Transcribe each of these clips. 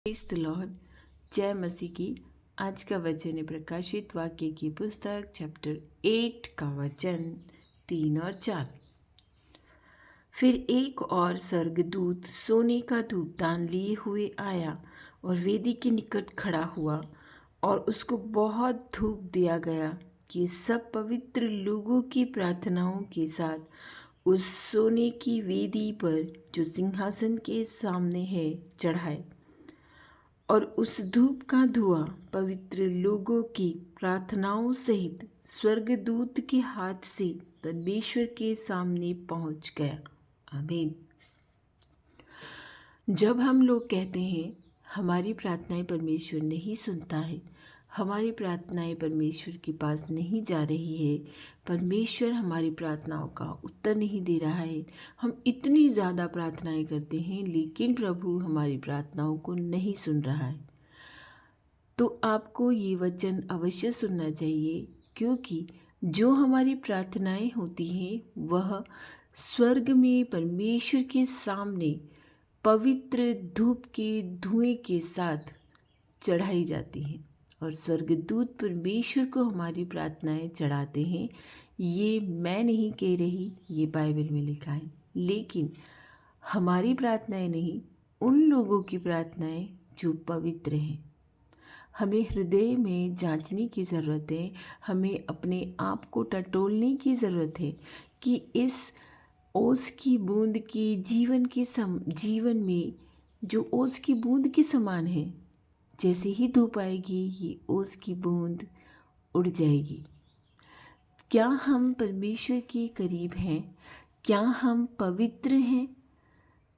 Praise the Lord. जय मसीह की। आज का वचन है प्रकाशित वाक्य की पुस्तक चैप्टर 8 का वचन 3 और 4। फिर एक और स्वर्गदूत सोने का धूपदान लिए हुए आया और वेदी के निकट खड़ा हुआ और उसको बहुत धूप दिया गया कि सब पवित्र लोगों की प्रार्थनाओं के साथ उस सोने की वेदी पर जो सिंहासन के सामने है चढ़ाए। और उस धूप का धुआं पवित्र लोगों की प्रार्थनाओं सहित स्वर्गदूत के हाथ से परमेश्वर के सामने पहुंच गया। आमीन। जब हम लोग कहते हैं हमारी प्रार्थनाएं परमेश्वर नहीं सुनता है, हमारी प्रार्थनाएं परमेश्वर के पास नहीं जा रही है, परमेश्वर हमारी प्रार्थनाओं का उत्तर नहीं दे रहा है, हम इतनी ज़्यादा प्रार्थनाएं करते हैं लेकिन प्रभु हमारी प्रार्थनाओं को नहीं सुन रहा है, तो आपको ये वचन अवश्य सुनना चाहिए, क्योंकि जो हमारी प्रार्थनाएं होती हैं वह स्वर्ग में परमेश्वर के सामने पवित्र धूप के धुएं के साथ चढ़ाई जाती हैं और स्वर्गदूत परमेश्वर को हमारी प्रार्थनाएं चढ़ाते हैं। ये मैं नहीं कह रही, ये बाइबल में लिखा है। लेकिन हमारी प्रार्थनाएं नहीं, उन लोगों की प्रार्थनाएं जो पवित्र हैं। हमें हृदय में जांचने की ज़रूरत है, हमें अपने आप को टटोलने की ज़रूरत है कि इस ओस की बूंद की जीवन में जो ओस की बूंद के समान है, जैसे ही धूप आएगी ये ओस की बूंद उड़ जाएगी। क्या हम परमेश्वर के करीब हैं? क्या हम पवित्र हैं?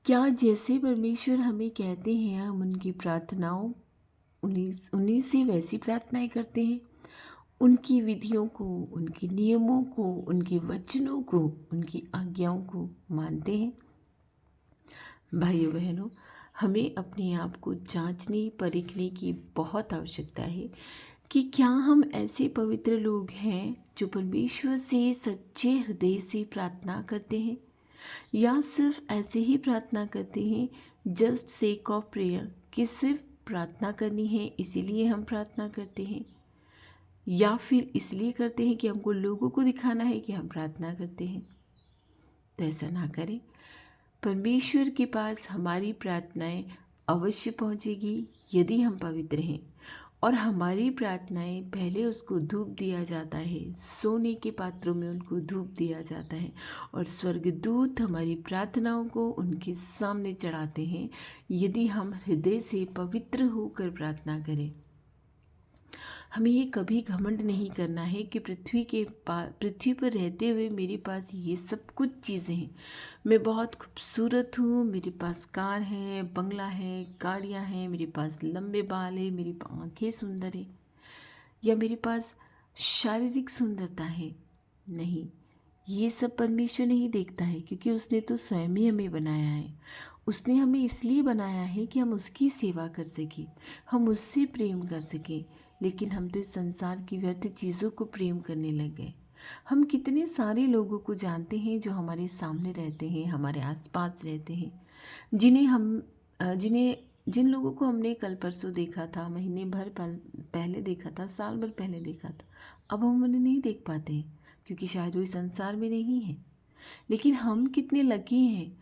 क्या जैसे परमेश्वर हमें कहते हैं हम उनकी प्रार्थनाओं उन्हीं से वैसी प्रार्थनाएं करते हैं? उनकी विधियों को, उनके नियमों को, उनके वचनों को, उनकी आज्ञाओं को मानते हैं? भाइयों बहनों, हमें अपने आप को जांचने परखने की बहुत आवश्यकता है कि क्या हम ऐसे पवित्र लोग हैं जो परमेश्वर से सच्चे हृदय से प्रार्थना करते हैं, या सिर्फ ऐसे ही प्रार्थना करते हैं जस्ट सेक ऑफ प्रेयर, कि सिर्फ प्रार्थना करनी है इसीलिए हम प्रार्थना करते हैं, या फिर इसलिए करते हैं कि हमको लोगों को दिखाना है कि हम प्रार्थना करते हैं। तो ऐसा ना करें। परमेश्वर के पास हमारी प्रार्थनाएं अवश्य पहुंचेगी यदि हम पवित्र हैं, और हमारी प्रार्थनाएं पहले उसको धूप दिया जाता है, सोने के पात्रों में उनको धूप दिया जाता है और स्वर्गदूत हमारी प्रार्थनाओं को उनके सामने चढ़ाते हैं यदि हम हृदय से पवित्र होकर प्रार्थना करें। हमें ये कभी घमंड नहीं करना है कि पृथ्वी पर रहते हुए मेरे पास ये सब कुछ चीज़ें हैं, मैं बहुत खूबसूरत हूँ, मेरे पास कार है, बंगला है, गाड़ियाँ हैं, मेरे पास लंबे बाल है, मेरी आँखें सुंदर है, या मेरे पास शारीरिक सुंदरता है। नहीं, ये सब परमेश्वर नहीं देखता है, क्योंकि उसने तो स्वयं ही हमें बनाया है। उसने हमें इसलिए बनाया है कि हम उसकी सेवा कर सकें, हम उससे प्रेम कर सकें। लेकिन हम तो इस संसार की व्यर्थ चीज़ों को प्रेम करने लग गए। हम कितने सारे लोगों को जानते हैं जो हमारे सामने रहते हैं, हमारे आसपास रहते हैं, जिन लोगों को हमने कल परसों देखा था, महीने भर पहले देखा था, साल भर पहले देखा था, अब हम उन्हें नहीं देख पाते हैं क्योंकि शायद वो इस संसार में नहीं है। लेकिन हम कितने लकी हैं,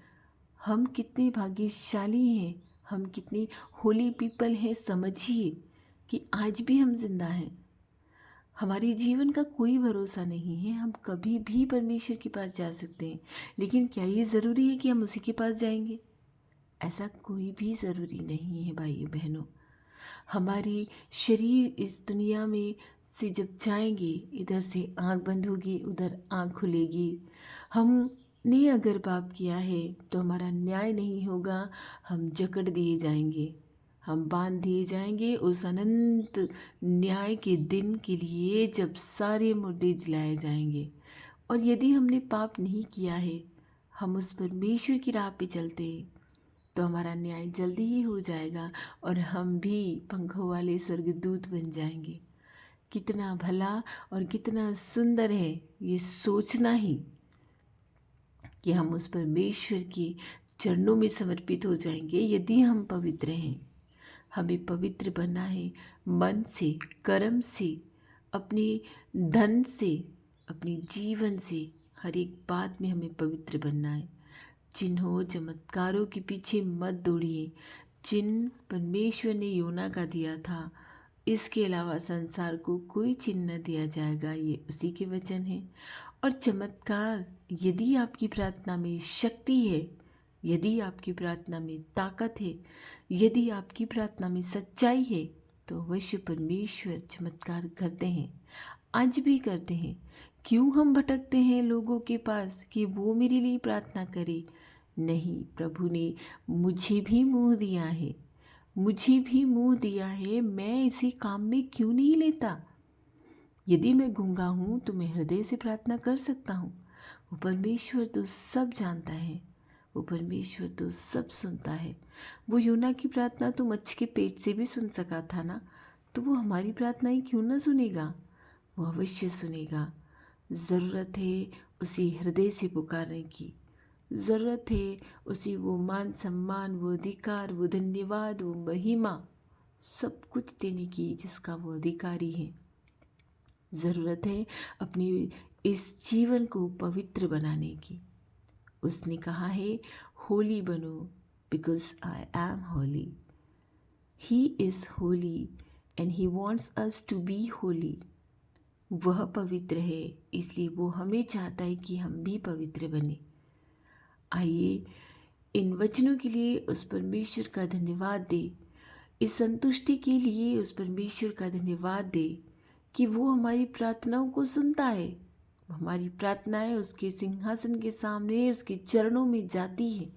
हम कितने भाग्यशाली हैं, हम कितने होली पीपल हैं। समझिए कि आज भी हम जिंदा हैं। हमारे जीवन का कोई भरोसा नहीं है, हम कभी भी परमेश्वर के पास जा सकते हैं, लेकिन क्या ये ज़रूरी है कि हम उसी के पास जाएंगे? ऐसा कोई भी ज़रूरी नहीं है भाइयों बहनों। हमारी शरीर इस दुनिया में से जब जाएंगे, इधर से आँख बंद होगी, उधर आँख खुलेगी। हमने अगर पाप किया है तो हमारा न्याय नहीं होगा, हम जकड़ दिए जाएंगे, हम बांध दिए जाएंगे उस अनंत न्याय के दिन के लिए जब सारे मुर्दे जलाए जाएंगे। और यदि हमने पाप नहीं किया है, हम उस परमेश्वर की राह पे चलते हैं, तो हमारा न्याय जल्दी ही हो जाएगा और हम भी पंखों वाले स्वर्गदूत बन जाएंगे। कितना भला और कितना सुंदर है ये सोचना ही कि हम उस परमेश्वर के चरणों में समर्पित हो जाएंगे यदि हम पवित्र हैं। हमें पवित्र बनना है, मन से, कर्म से, अपने धन से, अपने जीवन से, हर एक बात में हमें पवित्र बनना है। चिन्हों चमत्कारों के पीछे मत दौड़िए। चिन्ह परमेश्वर ने योना का दिया था, इसके अलावा संसार को कोई चिन्ह न दिया जाएगा, ये उसी के वचन है। और चमत्कार, यदि आपकी प्रार्थना में शक्ति है, यदि आपकी प्रार्थना में ताकत है, यदि आपकी प्रार्थना में सच्चाई है, तो अवश्य परमेश्वर चमत्कार करते हैं, आज भी करते हैं। क्यों हम भटकते हैं लोगों के पास कि वो मेरे लिए प्रार्थना करे? नहीं, प्रभु ने मुझे भी मुंह दिया है, मुझे भी मुंह दिया है, मैं इसी काम में क्यों नहीं लेता? यदि मैं गूंगा हूँ तो मैं हृदय से प्रार्थना कर सकता हूँ। वो परमेश्वर तो सब जानता है, वो परमेश्वर तो सब सुनता है। वो योना की प्रार्थना तो मच्छ के पेट से भी सुन सका था ना, तो वो हमारी प्रार्थनाएं क्यों ना सुनेगा? वो अवश्य सुनेगा। ज़रूरत है उसी हृदय से पुकारने की, ज़रूरत है उसी वो मान सम्मान, वो अधिकार, वो धन्यवाद, वो महिमा, सब कुछ देने की जिसका वो अधिकारी है। ज़रूरत है अपनी इस जीवन को पवित्र बनाने की। उसने कहा है, होली बनो because I am holy. He is holy and he wants us to be holy. वह पवित्र है, इसलिए वो हमें चाहता है कि हम भी पवित्र बने। आइए इन वचनों के लिए उस परमेश्वर का धन्यवाद दे, इस संतुष्टि के लिए उस परमेश्वर का धन्यवाद दे कि वो हमारी प्रार्थनाओं को सुनता है। हमारी प्रार्थनाएं उसके सिंहासन के सामने, उसके चरणों में जाती है।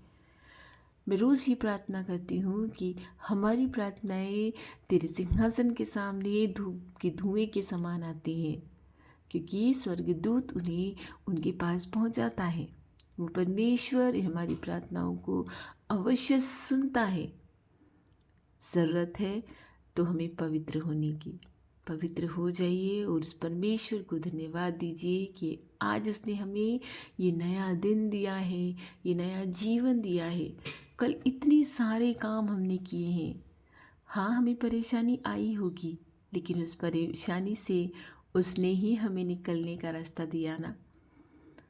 मैं रोज़ ही प्रार्थना करती हूँ कि हमारी प्रार्थनाएं तेरे सिंहासन के सामने धूप के धुएं के समान आती हैं, क्योंकि स्वर्गदूत उन्हें उनके पास पहुँचाता है। वो परमेश्वर हमारी प्रार्थनाओं को अवश्य सुनता है। ज़रूरत है तो हमें पवित्र होने की। पवित्र हो जाइए और उस परमेश्वर को धन्यवाद दीजिए कि आज उसने हमें ये नया दिन दिया है, ये नया जीवन दिया है। कल इतने सारे काम हमने किए हैं। हाँ, हमें परेशानी आई होगी, लेकिन उस परेशानी से उसने ही हमें निकलने का रास्ता दिया ना।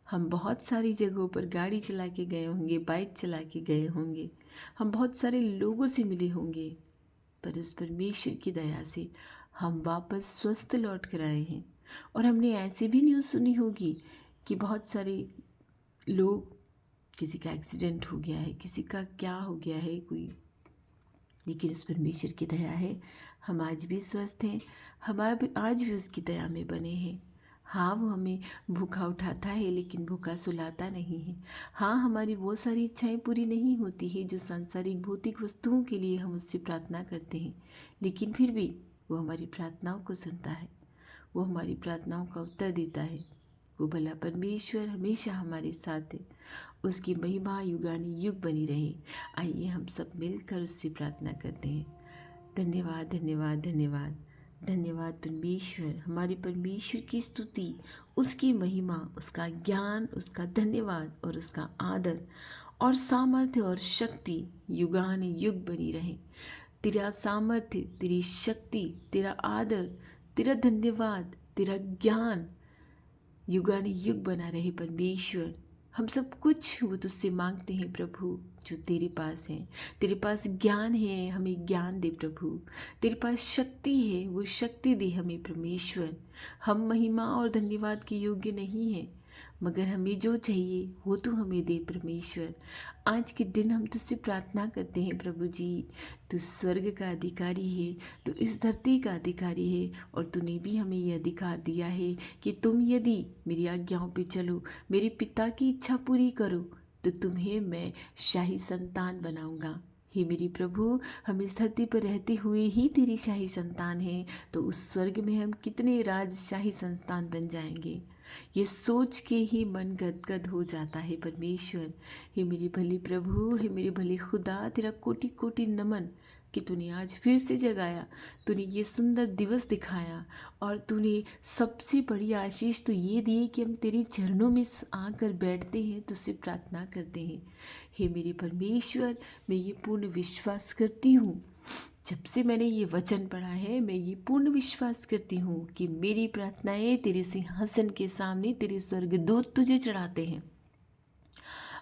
हम बहुत सारी जगहों पर गाड़ी चला के गए होंगे, बाइक चला के गए होंगे, हम बहुत सारे लोगों से मिले होंगे, पर उस परमेश्वर की दया से हम वापस स्वस्थ लौट कर आए हैं। और हमने ऐसे भी न्यूज़ सुनी होगी कि बहुत सारे लोग, किसी का एक्सीडेंट हो गया है, किसी का क्या हो गया है कोई, लेकिन उस परमेश्वर की दया है हम आज भी स्वस्थ हैं, हम आज भी उसकी दया में बने हैं। हाँ, वो हमें भूखा उठाता है लेकिन भूखा सुलाता नहीं है। हाँ, हमारी वो सारी इच्छाएं पूरी नहीं होती है जो सांसारिक भौतिक वस्तुओं के लिए हम उससे प्रार्थना करते हैं, लेकिन फिर भी वो हमारी प्रार्थनाओं को सुनता है, वो हमारी प्रार्थनाओं का उत्तर देता है। वो भला परमेश्वर हमेशा हमारे साथ है। उसकी महिमा युगानी युग बनी रहे। आइए हम सब मिलकर उससे प्रार्थना करते हैं। धन्यवाद धन्यवाद धन्यवाद धन्यवाद परमेश्वर, हमारे परमेश्वर की स्तुति, उसकी महिमा, उसका ज्ञान, उसका धन्यवाद और उसका आदर और सामर्थ्य और शक्ति युगान युग बनी रहे। तेरा सामर्थ्य, तेरी शक्ति, तेरा आदर, तेरा धन्यवाद, तेरा ज्ञान युगान युग बना रहे परमेश्वर। हम सब कुछ वो तुझसे मांगते हैं प्रभु जो तेरे पास है। तेरे पास ज्ञान है, हमें ज्ञान दे प्रभु। तेरे पास शक्ति है, वो शक्ति दे हमें परमेश्वर। हम महिमा और धन्यवाद के योग्य नहीं हैं, मगर हमें जो चाहिए वो तू हमें दे परमेश्वर। आज के दिन हम तुझसे प्रार्थना करते हैं प्रभु जी, तू स्वर्ग का अधिकारी है, तू इस धरती का अधिकारी है, और तूने भी हमें ये अधिकार दिया है कि तुम यदि मेरी आज्ञाओं पे चलो, मेरे पिता की इच्छा पूरी करो, तो तुम्हें मैं शाही संतान बनाऊंगा। हे मेरी प्रभु, हम इस धरती पर रहते हुए ही तेरी शाही संतान हैं, तो उस स्वर्ग में हम कितने राजशाही संतान बन जाएंगे, ये सोच के ही मन गदगद हो जाता है परमेश्वर। हे मेरे भले प्रभु, हे मेरे भले खुदा, तेरा कोटि कोटि नमन कि तूने आज फिर से जगाया, तूने ये सुंदर दिवस दिखाया, और तूने सबसे बड़ी आशीष तो ये दी कि हम तेरे चरणों में आकर बैठते हैं, तुझसे प्रार्थना करते हैं। हे मेरे परमेश्वर, मैं ये पूर्ण विश्वास करती हूँ, जब से मैंने ये वचन पढ़ा है, मैं ये पूर्ण विश्वास करती हूँ कि मेरी प्रार्थनाएं तेरे सिंहासन के सामने तेरे स्वर्गदूत तुझे चढ़ाते हैं।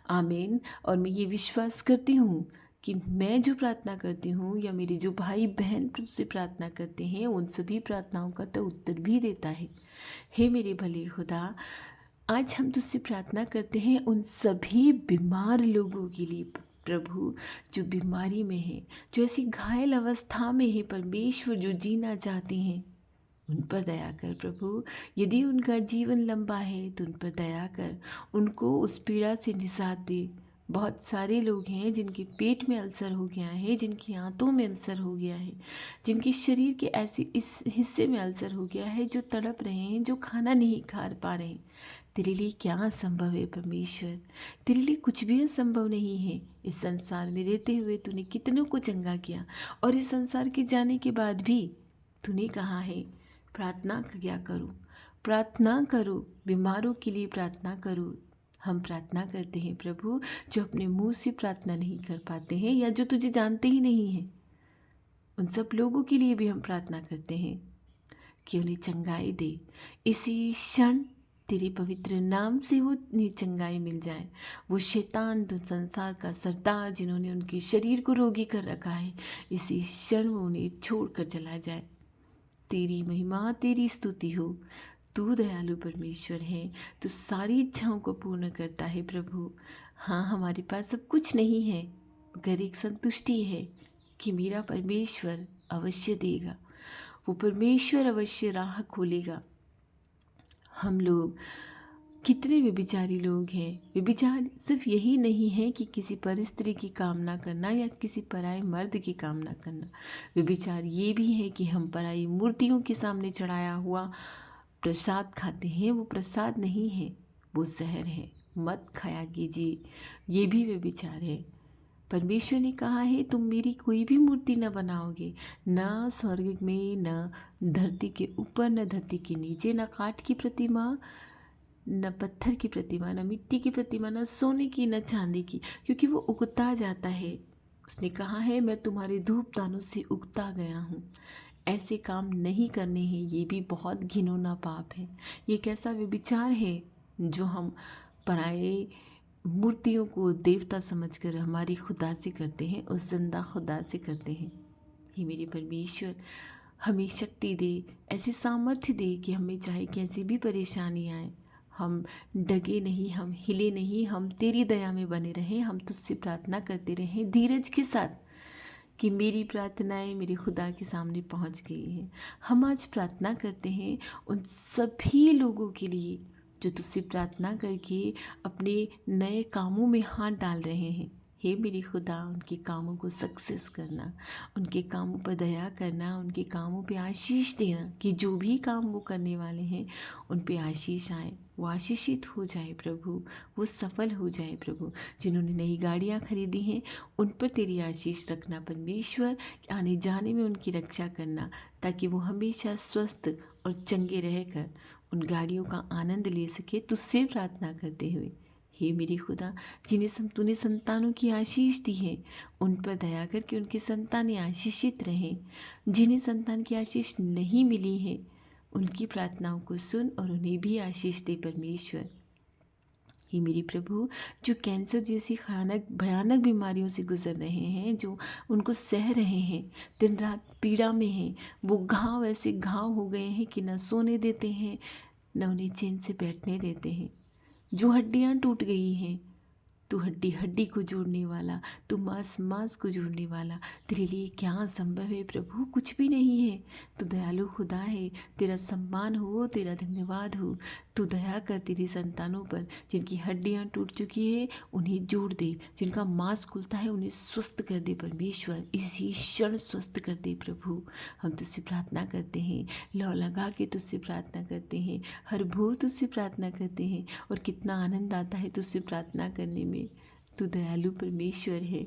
आमीन। और मैं ये विश्वास करती हूँ कि मैं जो प्रार्थना करती हूँ या मेरे जो भाई बहन मुझसे प्रार्थना करते हैं, उन सभी प्रार्थनाओं का तो उत्तर भी देता है। हे मेरे भले खुदा, आज हम तुझसे प्रार्थना करते हैं उन सभी बीमार लोगों के लिए प्रभु, जो बीमारी में हैं, जो ऐसी घायल अवस्था में है परमेश्वर, जो जीना चाहते हैं, उन पर दया कर प्रभु। यदि उनका जीवन लंबा है तो उन पर दया कर, उनको उस पीड़ा से निजात दे। बहुत सारे लोग हैं जिनके पेट में अल्सर हो गया है, जिनकी आंतों में अल्सर हो गया है, जिनके शरीर के ऐसे इस हिस्से में अल्सर हो गया है, जो तड़प रहे हैं, जो खाना नहीं खा पा रहे हैं। तेरे लिए क्या असंभव है परमेश्वर? तेरे लिए कुछ भी असंभव नहीं है। इस संसार में रहते हुए तूने कितनों को चंगा किया, और इस संसार के जाने के बाद भी तूने कहा है प्रार्थना क्या करूं, प्रार्थना करो, बीमारों के लिए प्रार्थना करो। हम प्रार्थना करते हैं प्रभु, जो अपने मुंह से प्रार्थना नहीं कर पाते हैं या जो तुझे जानते ही नहीं हैं, उन सब लोगों के लिए भी हम प्रार्थना करते हैं कि उन्हें चंगाई दे। इसी क्षण तेरे पवित्र नाम से वो उन्हें चंगाई मिल जाए। वो शैतान तो संसार का सरदार जिन्होंने उनके शरीर को रोगी कर रखा है, इसी क्षण वो उन्हें छोड़ कर चला जाए। तेरी महिमा, तेरी स्तुति हो। तू दयालु परमेश्वर है, तू सारी इच्छाओं को पूर्ण करता है प्रभु। हाँ, हमारे पास सब कुछ नहीं है, मगर एक संतुष्टि है कि मेरा परमेश्वर अवश्य देगा। वो परमेश्वर अवश्य राह खोलेगा। हम लोग कितने व्यभिचारी लोग हैं। व्यभिचार सिर्फ यही नहीं है कि किसी पर स्त्री की कामना करना या किसी पराये मर्द की कामना करना। व्यभिचार ये भी है कि हम पराई मूर्तियों के सामने चढ़ाया हुआ प्रसाद खाते हैं। वो प्रसाद नहीं है, वो जहर है। मत खाया कीजिए, ये भी व्यभिचार है। परमेश्वर ने कहा है तुम मेरी कोई भी मूर्ति न बनाओगे, न स्वर्ग में, न धरती के ऊपर, न धरती के नीचे, न काठ की प्रतिमा, न पत्थर की प्रतिमा, न मिट्टी की प्रतिमा, न सोने की, न चांदी की, क्योंकि वो उगता जाता है। उसने कहा है मैं तुम्हारे धूप दानों से उगता गया हूँ। ऐसे काम नहीं करने हैं, ये भी बहुत घिनौना पाप है। ये कैसा व्यभिचार है जो हम पराए मूर्तियों को देवता समझकर हमारी खुदा से करते हैं, उस जिंदा खुदा से करते हैं। हे मेरे परमेश्वर, हमें शक्ति दे, ऐसी सामर्थ्य दे कि हमें चाहे कैसी भी परेशानी आए, हम डगे नहीं, हम हिले नहीं, हम तेरी दया में बने रहें। हम तुझसे प्रार्थना करते रहें धीरज के साथ कि मेरी प्रार्थनाएं मेरे खुदा के सामने पहुंच गई हैं। हम आज प्रार्थना करते हैं उन सभी लोगों के लिए जो तुझसे प्रार्थना करके अपने नए कामों में हाथ डाल रहे हैं। हे मेरी खुदा, उनके कामों को सक्सेस करना, उनके कामों पर दया करना, उनके कामों पे आशीष देना कि जो भी काम वो करने वाले हैं उन पे आशीष आए, वो आशीषित हो जाए प्रभु, वो सफल हो जाए प्रभु। जिन्होंने नई गाड़ियाँ खरीदी हैं उन पर तेरी आशीष रखना परमेश्वर, आने जाने में उनकी रक्षा करना, ताकि वो हमेशा स्वस्थ और चंगे रहकर उन गाड़ियों का आनंद ले सके। तुझसे प्रार्थना करते हुए हे मेरी खुदा, जिन्हें तूने संतानों की आशीष दी है, उन पर दया करके उनके संतानें आशीषित रहें। जिन्हें संतान की आशीष नहीं मिली है, उनकी प्रार्थनाओं को सुन और उन्हें भी आशीष दे परमेश्वर। हे मेरे प्रभु, जो कैंसर जैसी भयानक बीमारियों से गुजर रहे हैं, जो उनको सह रहे हैं, दिन रात पीड़ा में हैं, वो घाव ऐसे घाव हो गए हैं कि न सोने देते हैं, न उन्हें चैन से बैठने देते हैं। जो हड्डियाँ टूट गई हैं, तू हड्डी हड्डी को जोड़ने वाला, तू मांस मांस को जोड़ने वाला, तेरे लिए क्या असंभव है प्रभु? कुछ भी नहीं है। तू दयालु खुदा है, तेरा सम्मान हो, तेरा धन्यवाद हो। तू दया कर तेरी संतानों पर, जिनकी हड्डियाँ टूट चुकी है उन्हें जोड़ दे, जिनका मांस खुलता है उन्हें स्वस्थ कर दे परमेश्वर, इसी क्षण स्वस्थ कर दे प्रभु। हम तुझसे प्रार्थना करते हैं, लौ लगा के तुझसे प्रार्थना करते हैं, हर भोर तुझसे प्रार्थना करते हैं, और कितना आनंद आता है तुझसे प्रार्थना करने में। तू दयालु परमेश्वर है।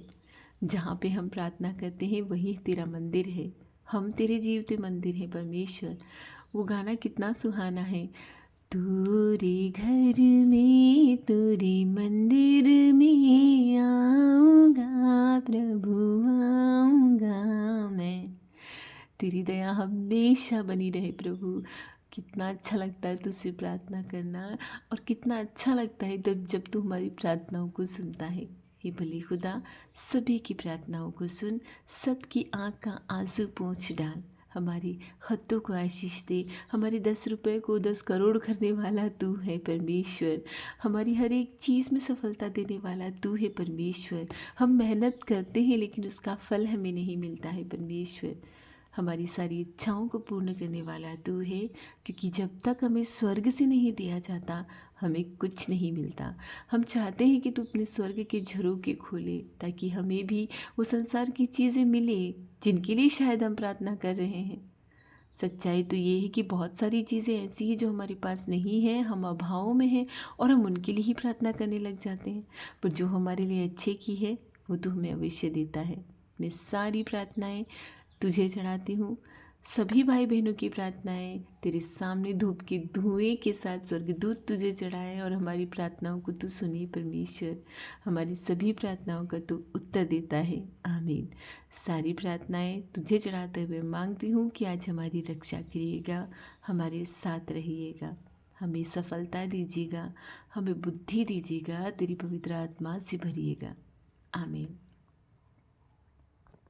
जहाँ पे हम प्रार्थना करते हैं वही तेरा मंदिर है, हम तेरे जीवते मंदिर हैं परमेश्वर। वो गाना कितना सुहाना है, तेरे घर में, तेरे मंदिर में आऊँगा प्रभु, आऊँगा मैं। तेरी दया हमेशा बनी रहे प्रभु। कितना अच्छा लगता है तुझसे प्रार्थना करना, और कितना अच्छा लगता है जब तू हमारी प्रार्थनाओं को सुनता है। हे भले खुदा, सभी की प्रार्थनाओं को सुन, सबकी आँख का आंसू पोंछ डाल, हमारी खतों को आशीष दे। हमारे 10 रुपये को 10 करोड़ करने वाला तू है परमेश्वर। हमारी हर एक चीज़ में सफलता देने वाला तू है परमेश्वर। हम मेहनत करते हैं लेकिन उसका फल हमें नहीं मिलता है परमेश्वर। हमारी सारी इच्छाओं को पूर्ण करने वाला तू है, क्योंकि जब तक हमें स्वर्ग से नहीं दिया जाता हमें कुछ नहीं मिलता। हम चाहते हैं कि तू अपने स्वर्ग के झरोखे खोले, ताकि हमें भी वो संसार की चीज़ें मिले जिनके लिए शायद हम प्रार्थना कर रहे हैं। सच्चाई तो ये है कि बहुत सारी चीज़ें ऐसी हैं जो हमारे पास नहीं है, हम अभाव में हैं और हम उनके लिए ही प्रार्थना करने लग जाते हैं। पर जो हमारे लिए अच्छे की है वो तो हमें अवश्य देता है। मैं सारी प्रार्थनाएं तुझे चढ़ाती हूँ। सभी भाई बहनों की प्रार्थनाएं तेरे सामने धूप के धुएं के साथ स्वर्गदूत तुझे चढ़ाए, और हमारी प्रार्थनाओं को तू सुनी परमेश्वर। हमारी सभी प्रार्थनाओं का तू उत्तर देता है। आमीन। सारी प्रार्थनाएं तुझे चढ़ाते हुए मांगती हूँ कि आज हमारी रक्षा करिएगा, हमारे साथ रहिएगा, हमें सफलता दीजिएगा, हमें बुद्धि दीजिएगा, तेरी पवित्र आत्मा से भरिएगा। आमीन।